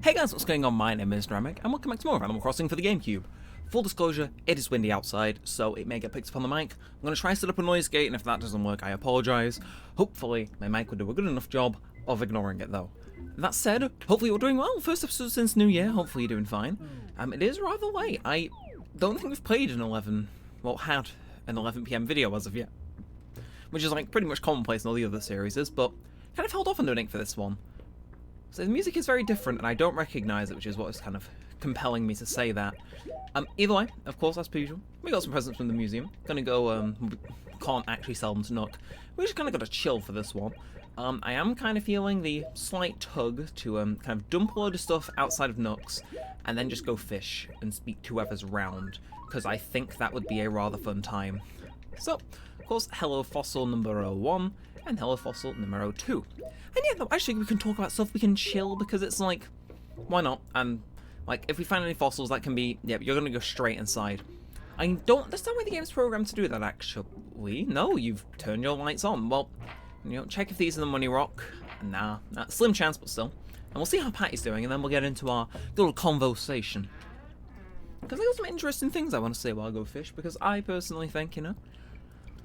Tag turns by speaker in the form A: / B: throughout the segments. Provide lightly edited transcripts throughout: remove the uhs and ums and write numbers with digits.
A: Hey guys, what's going on? My name is Neremik, and welcome back to more of Animal Crossing for the Gamecube. Full disclosure, it is windy outside, so it may get picked up on the mic. I'm going to try to set up a noise gate, and if that doesn't work, I apologise. Hopefully, my mic will do a good enough job of ignoring it, though. That said, hopefully you're doing well. First episode since New Year, hopefully you're doing fine. It is rather late. I don't think we've played an 11 PM video as of yet. Which is like pretty much commonplace in all the other series, but kind of held off on doing it for this one. So the music is very different, and I don't recognise it, which is what is kind of compelling me to say that. Either way, of course, as per usual, we got some presents from the museum. Gonna go, can't actually sell them to Nook. We just kind of got to chill for this one. I am kind of feeling the slight tug to kind of dump a load of stuff outside of Nook's, and then just go fish and speak to whoever's around, because I think that would be a rather fun time. So, of course, hello fossil number 1, and hello fossil numero 2. And yeah, no, actually we can talk about stuff, we can chill, because it's like, why not? And like, if we find any fossils, that can be, yeah, you're gonna go straight inside. I don't understand why the game's programmed to do that, actually. No, you've turned your lights on. Well, you know, check if these are the money rock. Nah, slim chance, but still. And we'll see how Patty's doing, and then we'll get into our little conversation. Because I got some interesting things I want to say while I go fish, because I personally think, you know,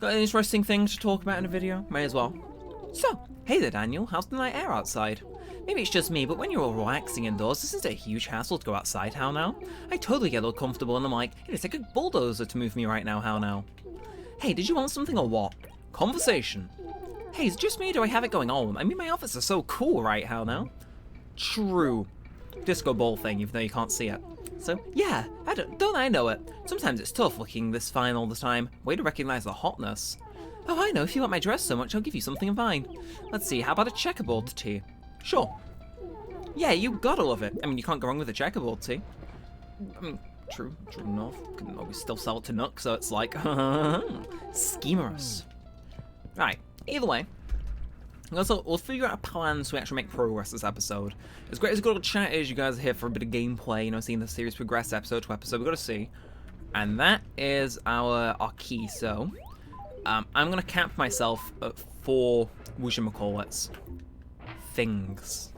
A: got an interesting thing to talk about in a video, may as well. So, hey there Daniel, how's the night air outside? Maybe it's just me, but when you're all relaxing indoors, this isn't a huge hassle to go outside, how now? I totally get all comfortable and I'm like, it'd take a bulldozer to move me right now, how now? Hey, did you want something or what? Conversation. Hey, is it just me or do I have it going on? I mean, my outfits are so cool, right, how now? True. Disco ball thing, even though you can't see it. So, yeah, don't I know it? Sometimes it's tough looking this fine all the time. Way to recognize the hotness. Oh, I know, if you like my dress so much, I'll give you something fine. Let's see, how about a checkerboard tee? Sure. Yeah, you gotta love it. I mean, you can't go wrong with a checkerboard tee. I mean, true enough. Can always still sell it to Nook, so it's like, schemerous. Right, either way. Also, we'll figure out a plan so we actually make progress this episode. As great as a good old chat is, you guys are here for a bit of gameplay, you know, seeing the series progress episode to episode, we've got to see. And that is our key, so I'm going to cap myself at 4, whatchamacallits, things.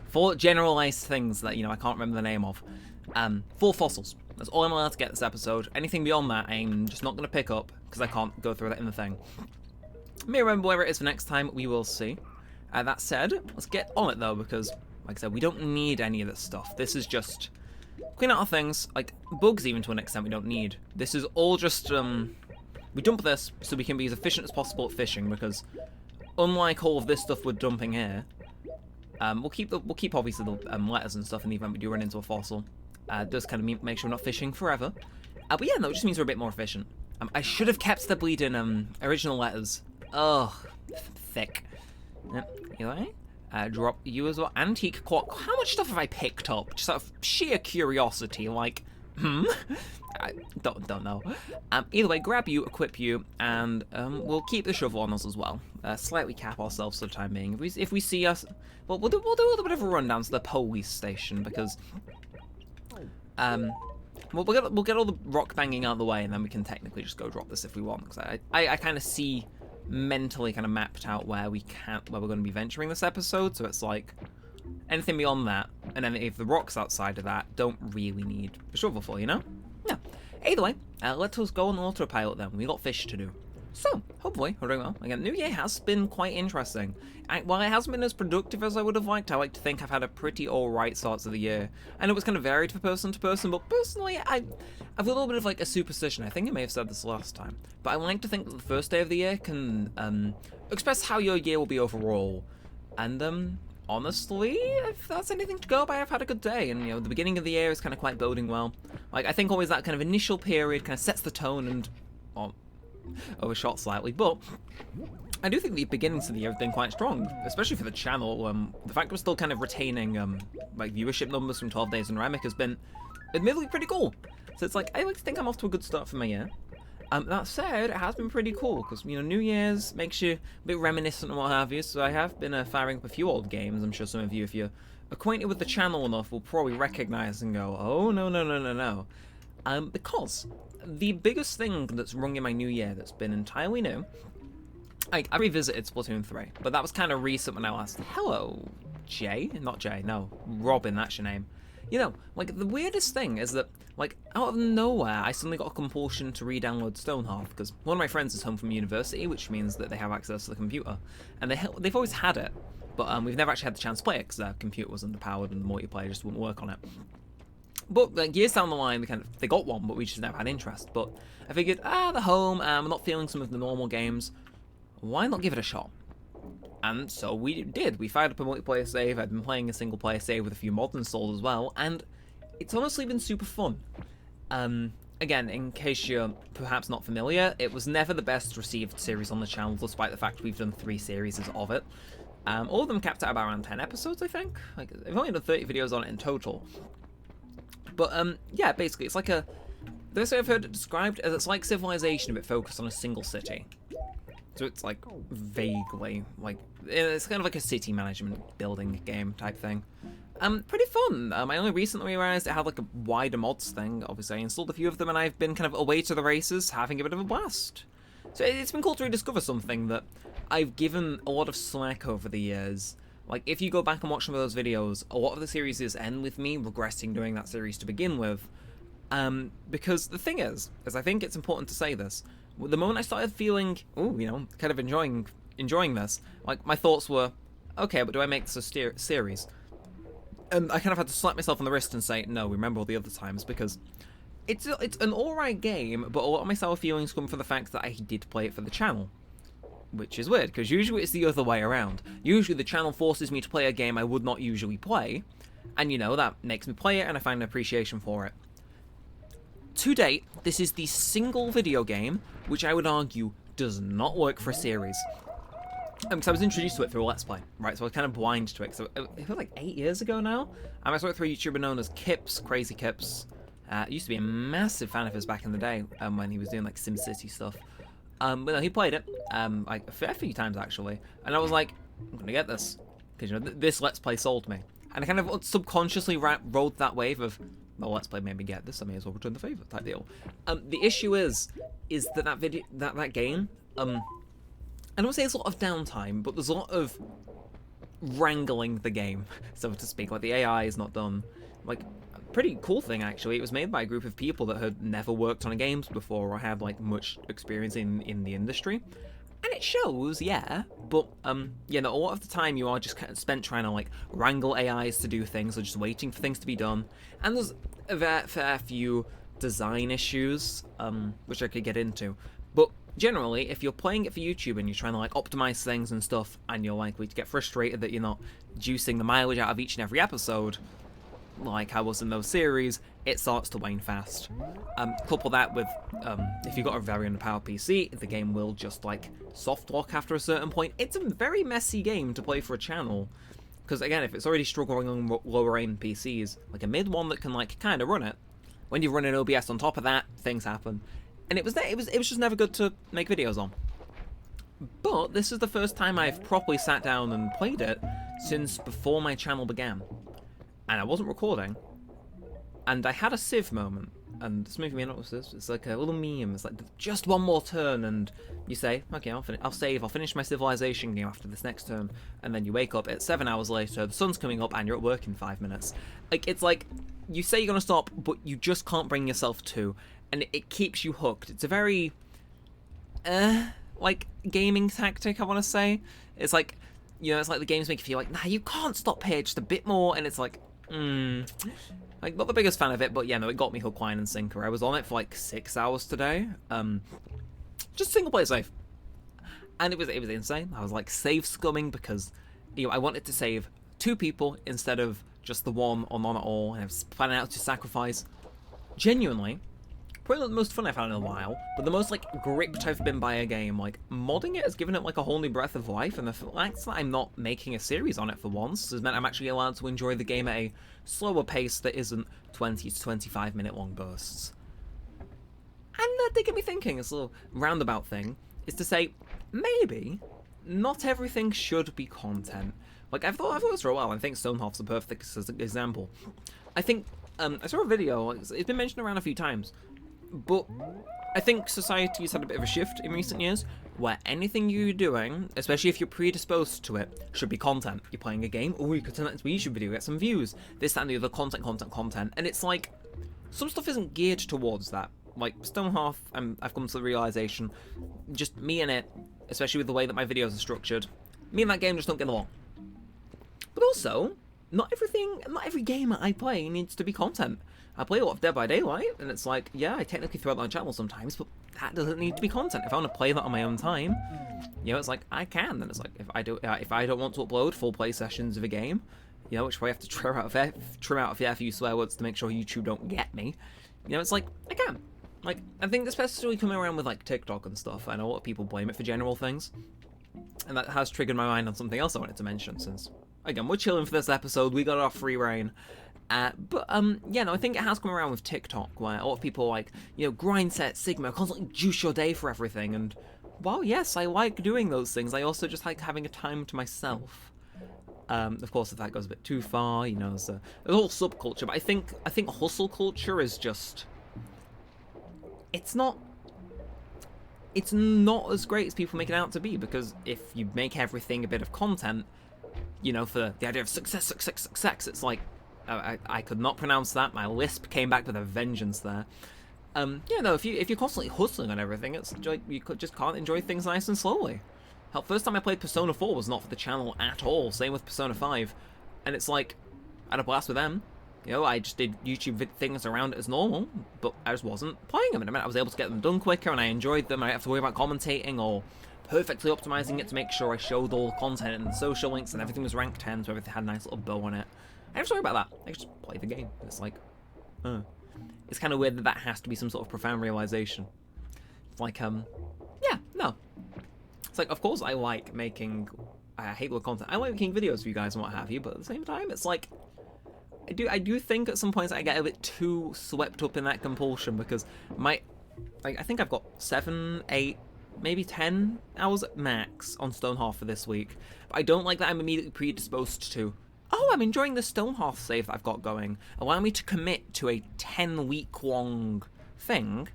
A: 4 generalized things that, you know, I can't remember the name of. 4 fossils. That's all I'm allowed to get this episode. Anything beyond that, I'm just not going to pick up, because I can't go through that in the thing. I may remember where it is for next time, we will see. That said, let's get on it though, because, like I said, we don't need any of this stuff. This is just clean out our things, like bugs even to an extent we don't need. This is all just, we dump this so we can be as efficient as possible at fishing, because unlike all of this stuff we're dumping here, we'll keep obviously the letters and stuff in the event we do run into a fossil. Does kind of make sure we're not fishing forever. But yeah, no, it just means we're a bit more efficient. I should have kept the bleeding original letters. Ugh, thick. Yep, anyway, drop you as well. Antique clock. How much stuff have I picked up? Just out of sheer curiosity, like, I don't know. Either way, grab you, equip you, and we'll keep the shovel on us as well. Slightly cap ourselves for the time being. If we see us, well, we'll do a little bit of a rundown to the police station, because well, we'll get all the rock banging out of the way, and then we can technically just go drop this if we want. Because I kind of see mentally kind of mapped out where we're going to be venturing this episode, so it's like anything beyond that, and then if the rocks outside of that, don't really need a shovel for, you know? Yeah. Either way, let us go on autopilot then. We got fish to do. So, hopefully, we're doing well. Again, New Year has been quite interesting. While it hasn't been as productive as I would have liked, I like to think I've had a pretty alright start to the year. I know it's kind of varied from person to person, but personally, I've a little bit of like a superstition. I think I may have said this last time, but I like to think that the first day of the year can express how your year will be overall. And honestly, if that's anything to go by, I've had a good day. And you know, the beginning of the year is kind of quite building well. Like I think always that kind of initial period kind of sets the tone and overshot slightly, but I do think the beginnings of the year have been quite strong, especially for the channel. The fact we're still kind of retaining like viewership numbers from 12 Days in Neremik has been admittedly pretty cool. So it's like I like to think I'm off to a good start for my year. That said, it has been pretty cool because, you know, New Year's makes you a bit reminiscent and what have you. So I have been firing up a few old games. I'm sure some of you, if you're acquainted with the channel enough, will probably recognize and go, oh no. Because the biggest thing that's rung in my new year that's been entirely new I revisited Splatoon 3, but that was kind of recent when I last... Hello, Jay? Not Jay, no. Robin, that's your name. You know, like, the weirdest thing is that, like, out of nowhere, I suddenly got a compulsion to re-download Stonehearth, because one of my friends is home from university, which means that they have access to the computer. And they've always had it, but we've never actually had the chance to play it, because their computer was underpowered and the multiplayer just wouldn't work on it. But like, years down the line, they got one, but we just never had interest. But I figured, they're home, we're not feeling some of the normal games. Why not give it a shot? And so we did. We fired up a multiplayer save. I'd been playing a single player save with a few mods installed as well, and it's honestly been super fun. Again, in case you're perhaps not familiar, it was never the best received series on the channel, despite the fact we've done 3 series of it. All of them capped out about around 10 episodes, I think. Like, I've only done 30 videos on it in total. But yeah, basically, it's like the best way I've heard it described is it's like Civilization, but focused on a single city. So it's like vaguely like it's kind of like a city management building game type thing. Pretty fun. I only recently realized it had like a wider mods thing. Obviously, I installed a few of them, and I've been kind of away to the races, having a bit of a blast. So it's been cool to rediscover something that I've given a lot of slack over the years. Like, if you go back and watch some of those videos, a lot of the series end with me regretting doing that series to begin with. Because the thing is I think it's important to say this. The moment I started feeling, kind of enjoying this, like, my thoughts were, okay, but do I make this a series? And I kind of had to slap myself on the wrist and say, no, remember all the other times, because it's an alright game, but a lot of my sour feelings come from the fact that I did play it for the channel. Which is weird, because usually it's the other way around. Usually the channel forces me to play a game I would not usually play, and that makes me play it and I find an appreciation for it. To date, this is the single video game which I would argue does not work for a series. Because I was introduced to it through a Let's Play, right? So I was kind of blind to it. So it was like 8 years ago now. I saw it through a YouTuber known as Kips, Crazy Kips. I used to be a massive fan of his back in the day when he was doing like SimCity stuff. But no, he played it like a fair few times actually, and I was like, I'm gonna get this because this Let's Play sold me, and I kind of subconsciously rode that wave of, well, Let's Play made me get this, I may as well return the favour type deal. The issue is that game, I don't say there's a lot of downtime, but there's a lot of wrangling the game, so to speak. Like, the AI is not done. Like, pretty cool thing actually. It was made by a group of people that had never worked on games before or had like much experience in the industry, and it shows, yeah. But a lot of the time you are just kind of spent trying to like wrangle AIs to do things, or just waiting for things to be done. And there's a fair few design issues, which I could get into. But generally, if you're playing it for YouTube and you're trying to like optimize things and stuff, and you're likely to get frustrated that you're not juicing the mileage out of each and every episode, like I was in those series, it starts to wane fast. Couple that with, if you've got a very underpowered PC, the game will just like soft lock after a certain point. It's a very messy game to play for a channel, because again, if it's already struggling on lower end PCs, like a mid one that can like kind of run it, when you run an OBS on top of that, things happen. And it was just never good to make videos on. But this is the first time I've properly sat down and played it since before my channel began. And I wasn't recording, and I had a Civ moment, and some of you may know what this is. It's like a little meme. It's like, just one more turn, and you say, okay, I'll save, I'll finish my Civilization game after this next turn, and then you wake up, it's 7 hours later, the sun's coming up, and you're at work in 5 minutes. Like, it's like, you say you're gonna stop, but you just can't bring yourself to, and it keeps you hooked. It's a very, like, gaming tactic, I want to say. It's like, it's like the games make you feel like, nah, you can't stop here just a bit more, and it's like, like, not the biggest fan of it, but yeah, no, it got me hook, line, and sinker. I was on it for like 6 hours today, just single player save, and it was insane. I was like save scumming because, I wanted to save 2 people instead of just the one or none at all, and I was planning out to sacrifice. Genuinely, probably not the most fun I've had in a while, but the most like gripped I've been by a game. Like, modding it has given it like a whole new breath of life, and the fact that I'm not making a series on it for once has meant I'm actually allowed to enjoy the game at a slower pace that isn't 20 to 25 minute long bursts. And that did get me thinking, this little roundabout thing, is to say, maybe not everything should be content. Like, I've thought this for a while, and I think Stonehearth's the perfect example. I think, I saw a video, it's been mentioned around a few times, but I think society's had a bit of a shift in recent years, where anything you're doing, especially if you're predisposed to it, should be content. You're playing a game, oh, you could turn that into a YouTube video, get some views, this, that, and the other, content, and it's like, some stuff isn't geared towards that. Like, Stonehearth, I've come to the realization, just me and it, especially with the way that my videos are structured, me and that game just don't get along. But also, not every game I play needs to be content. I play a lot of Dead by Daylight, and it's like, yeah, I technically throw it on my channel sometimes, but that doesn't need to be content. If I want to play that on my own time, you know, it's like, I can. Then it's like, if I don't want to upload full play sessions of a game, you know, which way I have to trim out a fair few swear words to make sure YouTube don't get me, you know, it's like, I can. Like, I think especially coming around with, like, TikTok and stuff, I know a lot of people blame it for general things, and that has triggered my mind on something else I wanted to mention, since, again, we're chilling for this episode, we got our free reign. Yeah, no, I think it has come around with TikTok, where a lot of people like, you know, grind set, Sigma, constantly juice your day for everything, and while, yes, I like doing those things, I also just like having a time to myself. Of course, if that goes a bit too far, you know, there's a whole subculture, but I think hustle culture is just, it's not as great as people make it out to be, because if you make everything a bit of content, you know, for the idea of success, it's like, I could not pronounce that. My lisp came back with a vengeance there. Yeah, no, if you're constantly hustling on everything, it's like you just can't enjoy things nice and slowly. Hell, first time I played Persona 4 was not for the channel at all. Same with Persona 5, and it's like I had a blast with them. You know, I just did YouTube things around it as normal, but I just wasn't playing them. And I mean, I was able to get them done quicker, and I enjoyed them. I didn't have to worry about commentating or perfectly optimizing it to make sure I showed all the content and the social links and everything was rank 10, so everything had a nice little bow on it. I don't worry about that. I just play the game. It's like, it's kind of weird that has to be some sort of profound realization. It's like, yeah, no. It's like, of course I like making, I hate the word content. I like making videos for you guys and what have you, but at the same time, it's like, I do think at some points I get a bit too swept up in that compulsion, because I think I've got 7, 8, maybe 10 hours at max on Stonehearth for this week. But I don't like that I'm immediately predisposed to, oh, I'm enjoying the Stonehearth save that I've got going. Allow me to commit to a 10-week long thing,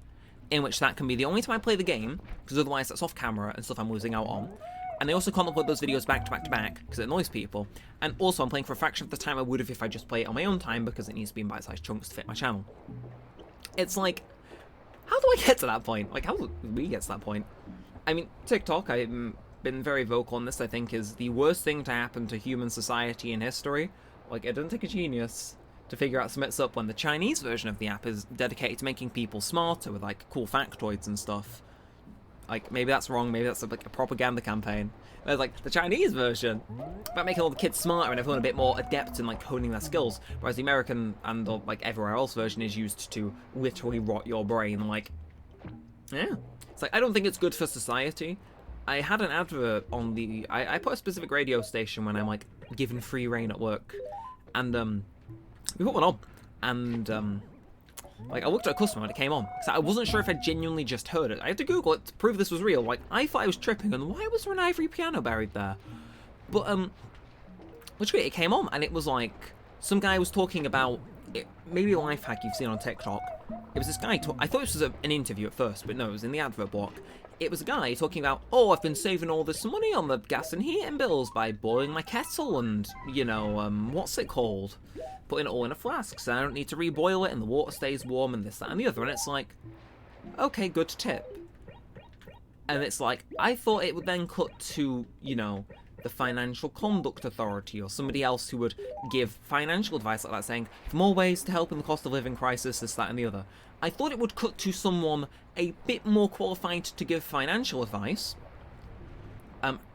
A: in which that can be the only time I play the game, because otherwise that's off camera and stuff I'm losing out on. And I also can't upload those videos back to back to back, because it annoys people. And also I'm playing for a fraction of the time I would have if I just play it on my own time, because it needs to be in bite-sized chunks to fit my channel. It's like, how do I get to that point? Like, how do we get to that point? I mean, TikTok, I've been very vocal on this, I think, is the worst thing to happen to human society in history. Like, it doesn't take a genius to figure out something's up when the Chinese version of the app is dedicated to making people smarter with, like, cool factoids and stuff. Like, maybe that's wrong, maybe that's like a propaganda campaign. There's like the Chinese version about making all the kids smarter and everyone a bit more adept in like honing their skills, whereas the American and like everywhere else version is used to literally rot your brain. Like, yeah, it's like, I don't think it's good for society. I had an advert on the, I put a specific radio station when I'm like given free reign at work, and we put one on, and like, I looked at a customer when it came on, because I wasn't sure if I genuinely just heard it. I had to Google it to prove this was real. Like, I thought I was tripping, and why was there an ivory piano buried there? But, which great, it came on, and it was like, some guy was talking about, maybe a life hack you've seen on TikTok. It was this guy, I thought this was an interview at first, but no, it was in the advert block. It was a guy talking about, oh, I've been saving all this money on the gas and heating bills by boiling my kettle and, you know, what's it called? Putting it all in a flask, so I don't need to reboil it and the water stays warm and this, that, and the other. And it's like, okay, good tip. And it's like, I thought it would then cut to, you know, the Financial Conduct Authority or somebody else who would give financial advice like that, saying, for more ways to help in the cost of living crisis, this, that, and the other. I thought it would cut to someone a bit more qualified to give financial advice.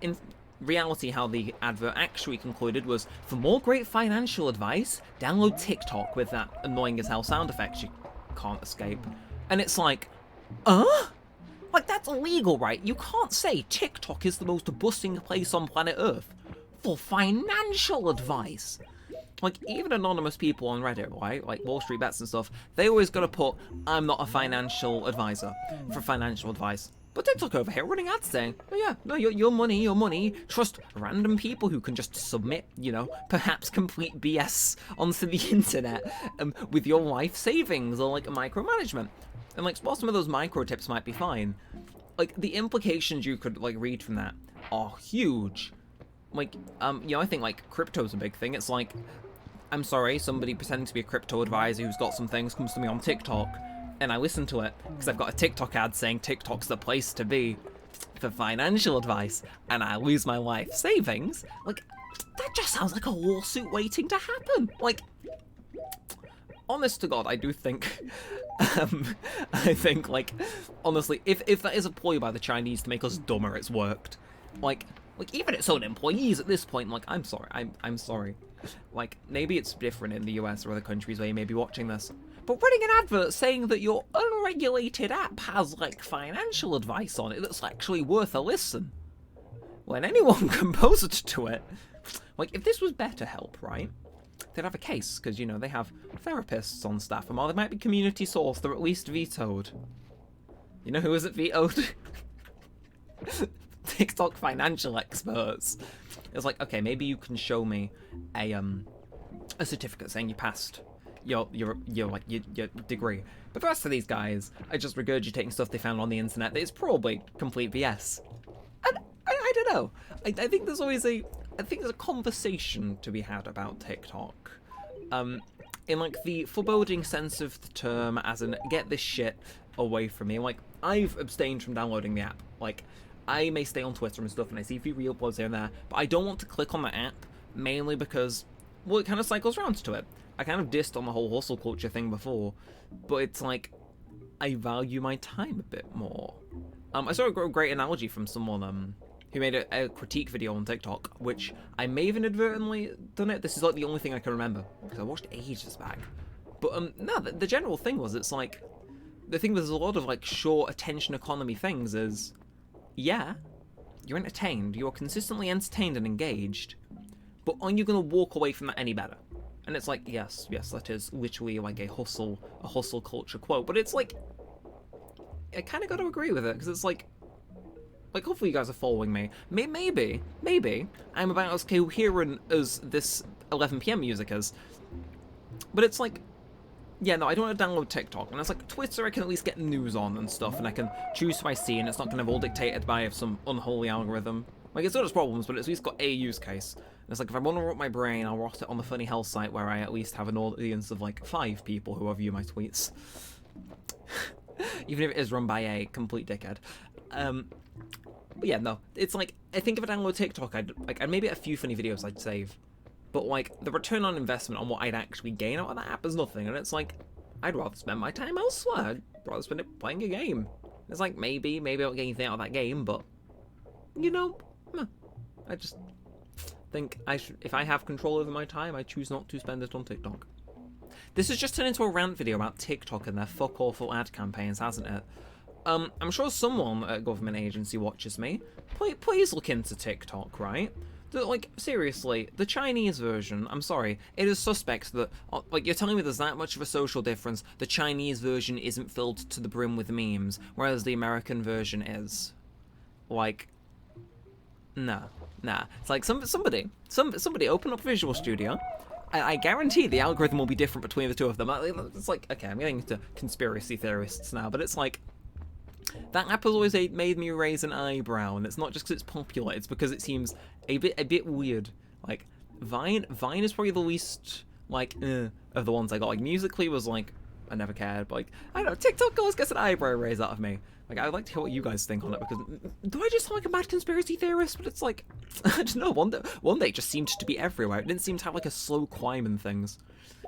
A: In reality, how the advert actually concluded was, for more great financial advice, download TikTok with that annoying as hell sound effects you can't escape. And it's like, like, that's illegal, right? You can't say TikTok is the most busting place on planet Earth for financial advice. Like, even anonymous people on Reddit, right, like Wall Street Bets and stuff, they always gotta put, I'm not a financial advisor for financial advice. But TikTok over here running ads saying, oh yeah, no, your money, trust random people who can just submit, you know, perhaps complete BS onto the internet with your life savings or like micromanagement. And, like, while some of those micro tips might be fine, like, the implications you could, like, read from that are huge. Like, you know, I think, like, crypto's a big thing. It's like, I'm sorry, somebody pretending to be a crypto advisor who's got some things comes to me on TikTok, and I listen to it, because I've got a TikTok ad saying TikTok's the place to be for financial advice, and I lose my life savings. Like, that just sounds like a lawsuit waiting to happen. Like, honest to God, I do think, I think, like, honestly, if that is a ploy by the Chinese to make us dumber, it's worked. Like even its own employees at this point, like, I'm sorry, I'm sorry. Like, maybe it's different in the US or other countries where you may be watching this, but running an advert saying that your unregulated app has, like, financial advice on it that's actually worth a listen, when anyone can post to it. Like, if this was BetterHelp, right, they'd have a case, because, you know, they have therapists on staff, and while they might be community sourced, they're at least vetoed. You know who isn't vetoed? TikTok financial experts. It's like, okay, maybe you can show me a certificate saying you passed your degree, but the rest of these guys are just regurgitating stuff they found on the internet that is probably complete BS. And I don't know. I think there's always a conversation to be had about TikTok, in, like, the foreboding sense of the term, as in, get this shit away from me. Like, I've abstained from downloading the app. Like, I may stay on Twitter and stuff, and I see a few re-uploads here and there, but I don't want to click on the app, mainly because, well, it kind of cycles around to it. I kind of dissed on the whole hustle culture thing before, but it's like, I value my time a bit more. I saw a great analogy from someone who made a critique video on TikTok, which I may have inadvertently done it. This is, like, the only thing I can remember, because I watched it ages back. But no, the general thing was, it's like, the thing with a lot of, like, short attention economy things is, yeah, you're entertained, you're consistently entertained and engaged, but are you going to walk away from that any better? And it's like, yes, that is literally like a hustle culture quote, but it's like, I kind of got to agree with it, because it's like, hopefully you guys are following me. Maybe I'm about as coherent as this 11 PM music is, but it's like, yeah, no, I don't want to download TikTok, and it's like, Twitter I can at least get news on and stuff, and I can choose who I see, and it's not kind of all dictated by some unholy algorithm. Like, it's got its problems, but it's at least got a use case. And it's like, if I want to rot my brain, I'll rot it on the Funny Health site, where I at least have an audience of, like, 5 people who view my tweets. Even if it is run by a complete dickhead. But yeah, no, it's like, I think if I download TikTok, I'd maybe a few funny videos I'd save. But, like, the return on investment on what I'd actually gain out of that app is nothing. And it's like, I'd rather spend my time elsewhere. I'd rather spend it playing a game. It's like, maybe I'll get anything out of that game, but, you know, I just think if I have control over my time, I choose not to spend it on TikTok. This has just turned into a rant video about TikTok and their fuck-awful ad campaigns, hasn't it? I'm sure someone at a government agency watches me. Please look into TikTok, right? Like, seriously, the Chinese version, I'm sorry, it is suspect that, like, you're telling me there's that much of a social difference, the Chinese version isn't filled to the brim with memes, whereas the American version is. Like, nah. It's like, somebody open up Visual Studio, I guarantee the algorithm will be different between the two of them. It's like, okay, I'm getting into conspiracy theorists now, but it's like, that app has always made me raise an eyebrow, and it's not just because it's popular, it's because it seems a bit weird. Like, Vine is probably the least, like, of the ones I got. Like, Musical.ly was like, I never cared, but, like, I don't know, TikTok always gets an eyebrow raise out of me. Like, I'd like to hear what you guys think on it, because, do I just sound like a mad conspiracy theorist? But it's like, I don't know, one day it just seemed to be everywhere. It didn't seem to have, like, a slow climb in things.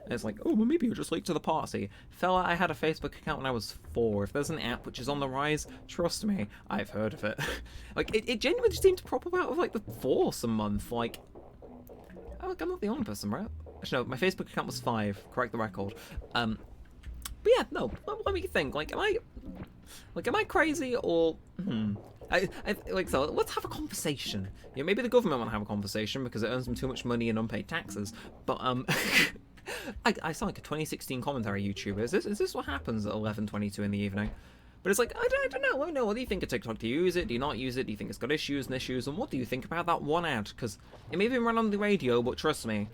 A: And it's like, oh, well, maybe you're just late to the party. Fella, I had a Facebook account when I was 4. If there's an app which is on the rise, trust me, I've heard of it. Like, it genuinely seemed to prop up out of, like, the 4th a month. Like, I'm not the only person, right? Actually, no, my Facebook account was 5. Correct the record. But yeah, no, let me think. Like, am I crazy, or, so let's have a conversation. Yeah, maybe the government want to have a conversation because it earns them too much money in unpaid taxes, but, I sound like a 2016 commentary YouTuber. Is this what happens at 11:22 in the evening? But it's like, I don't know. Let me know. What do you think of TikTok? Do you use it? Do you not use it? Do you think it's got issues? And what do you think about that one ad? Because it may have been run on the radio, but trust me,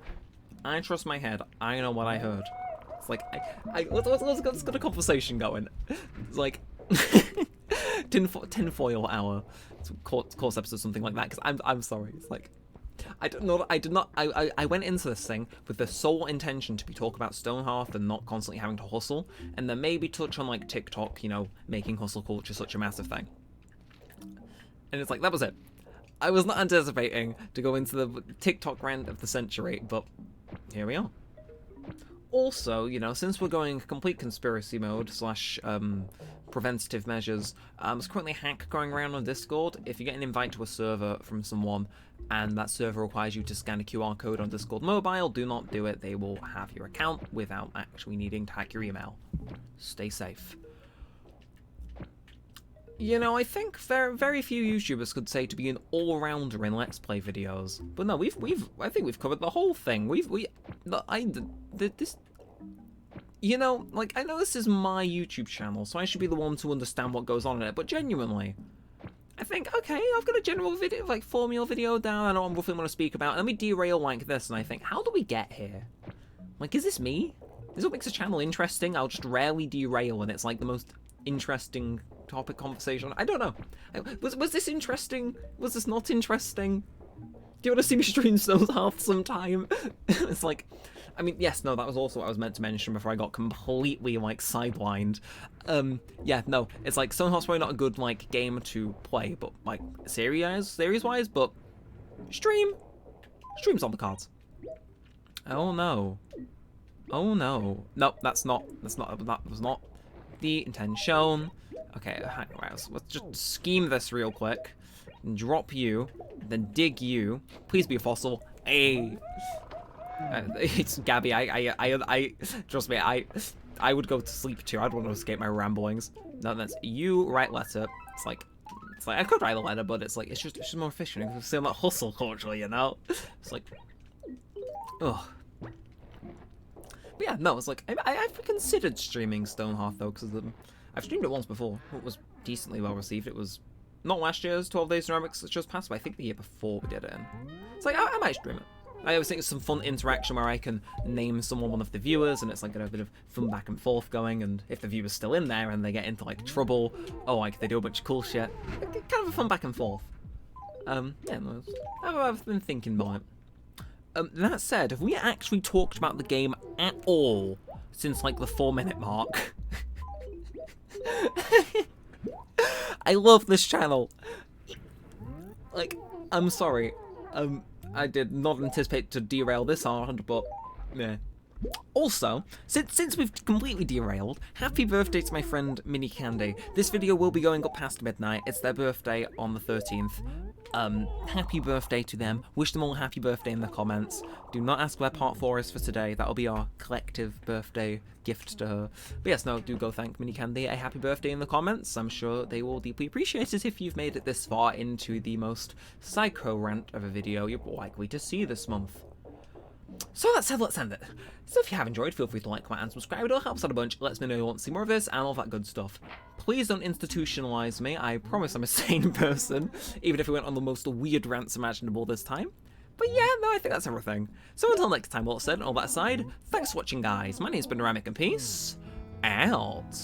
A: I trust my head. I know what I heard. like, let's get a conversation going. It's like, tinfoil hour, course episode, something like that. Because I'm sorry. It's like, I went into this thing with the sole intention to be talk about Stonehearth and not constantly having to hustle, and then maybe touch on like TikTok, you know, making hustle culture such a massive thing. And it's like, that was it. I was not anticipating to go into the TikTok rant of the century, but here we are. Also, you know, since we're going complete conspiracy mode / preventative measures, there's currently a hack going around on Discord. If you get an invite to a server from someone and that server requires you to scan a QR code on Discord Mobile, do not do it. They will have your account without actually needing to hack your email. Stay safe. You know, I think very few YouTubers could say to be an all-rounder in Let's Play videos. But no, I think we've covered the whole thing. You know, like, I know this is my YouTube channel, so I should be the one to understand what goes on in it, but genuinely, I think, okay, I've got a general video, like, formula video down, I know what I'm roughly want to speak about, and then we derail like this, and I think, how do we get here? Like, is this me? Is what makes a channel interesting? I'll just rarely derail, and it's, like, the most interesting topic conversation. I don't know. Was this interesting? Was this not interesting? Do you want to see me stream Stonehearth sometime? It's like, I mean, yes, no, that was also what I was meant to mention before I got completely, like, sidelined. Yeah, no, it's like, Stonehearth's probably not a good, like, game to play, but, like, series-wise, but stream's on the cards. Oh, no. Oh, no. No, that was not the intention. Okay, right, let's just scheme this real quick. Drop you, then dig you. Please be a fossil. Hey. It's Gabby. I trust me. I would go to sleep too. I'd want to escape my ramblings. No, that's you. Write letter. It's like I could write a letter, but it's like it's just more efficient. It's still that hustle culture, you know. It's like, ugh. But yeah, no, it's like I've considered streaming Stonehearth though, because I've streamed it once before. It was decently well received. It was not last year's 12 Days Neremik that just passed, but I think the year before we did it. It's like I might stream it. I always think it's some fun interaction where I can name someone one of the viewers, and it's like got a bit of fun back and forth going, and if the viewer's still in there and they get into like trouble, oh, like they do a bunch of cool shit, kind of a fun back and forth. Yeah, no, I've been thinking about it. That said, have we actually talked about the game at all since like the 4-minute mark? I love this channel. Like, I'm sorry. I did not anticipate to derail this hard, but yeah. Also, since we've completely derailed, happy birthday to my friend Mini Candy. This video will be going up past midnight. It's their birthday on the 13th. Happy birthday to them. Wish them all a happy birthday in the comments. Do not ask where part 4 is for today. That'll be our collective birthday gift to her. But yes, no, do go thank Mini Candy a happy birthday in the comments. I'm sure they will deeply appreciate it if you've made it this far into the most psycho rant of a video you're likely to see this month. So that said, let's end it. So if you have enjoyed, feel free to like, comment, and subscribe. It all helps out a bunch. It lets me know you want to see more of this and all that good stuff. Please don't institutionalize me. I promise I'm a sane person, even if we went on the most weird rants imaginable this time. But yeah, no, I think that's everything. So until next time, all said and all that aside, thanks for watching, guys. My name's been Neremik, and peace out.